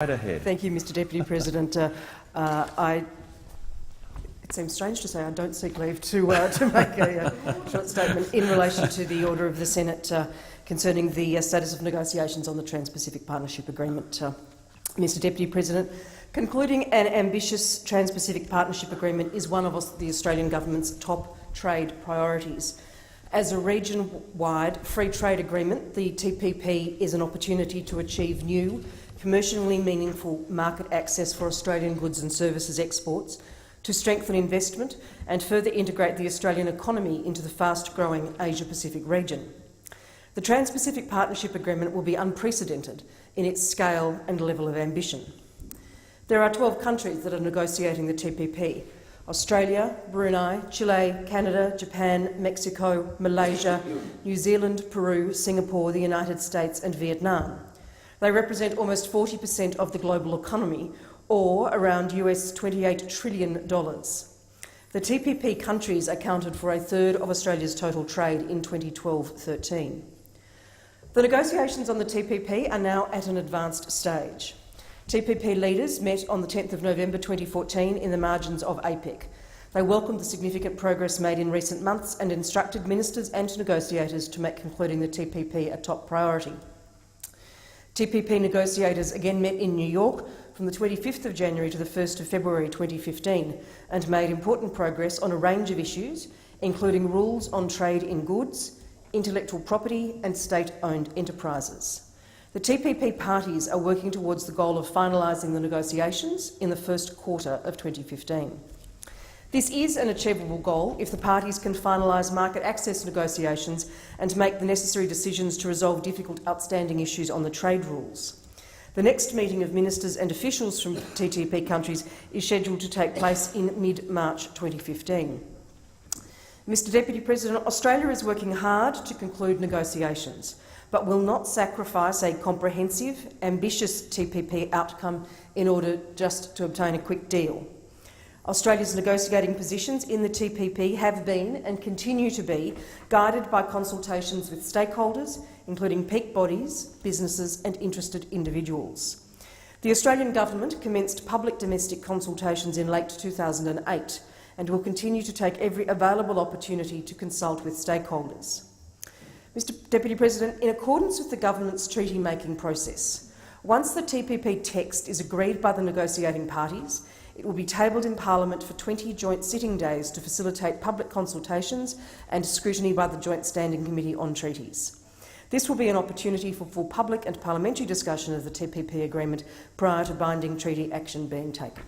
Right ahead. Thank you, Mr Deputy President. It seems strange to say I don't seek leave to make a short statement in relation to the order of the Senate concerning the status of negotiations on the Trans-Pacific Partnership Agreement. Mr Deputy President, concluding an ambitious Trans-Pacific Partnership Agreement is one of the Australian Government's top trade priorities. As a region-wide free trade agreement, the TPP is an opportunity to achieve new, commercially meaningful market access for Australian goods and services exports, to strengthen investment and further integrate the Australian economy into the fast-growing Asia-Pacific region. The Trans-Pacific Partnership Agreement will be unprecedented in its scale and level of ambition. There are 12 countries that are negotiating the TPP: Australia, Brunei, Chile, Canada, Japan, Mexico, Malaysia, New Zealand, Peru, Singapore, the United States and Vietnam. They represent almost 40% of the global economy, or around US $28 trillion. The TPP countries accounted for a third of Australia's total trade in 2012-13. The negotiations on the TPP are now at an advanced stage. TPP leaders met on the 10th of November 2014 in the margins of APEC. They welcomed the significant progress made in recent months and instructed ministers and negotiators to make concluding the TPP a top priority. TPP negotiators again met in New York from the 25th of January to the 1st of February 2015 and made important progress on a range of issues, including rules on trade in goods, intellectual property and state-owned enterprises. The TPP parties are working towards the goal of finalising the negotiations in the first quarter of 2015. This is an achievable goal if the parties can finalise market access negotiations and make the necessary decisions to resolve difficult outstanding issues on the trade rules. The next meeting of ministers and officials from TPP countries is scheduled to take place in mid-March 2015. Mr Deputy President, Australia is working hard to conclude negotiations, but will not sacrifice a comprehensive, ambitious TPP outcome in order just to obtain a quick deal. Australia's negotiating positions in the TPP have been and continue to be guided by consultations with stakeholders, including peak bodies, businesses and interested individuals. The Australian Government commenced public domestic consultations in late 2008 and will continue to take every available opportunity to consult with stakeholders. Mr Deputy President, in accordance with the Government's treaty-making process, once the TPP text is agreed by the negotiating parties, it will be tabled in Parliament for 20 joint sitting days to facilitate public consultations and scrutiny by the Joint Standing Committee on Treaties. This will be an opportunity for full public and parliamentary discussion of the TPP agreement prior to binding treaty action being taken.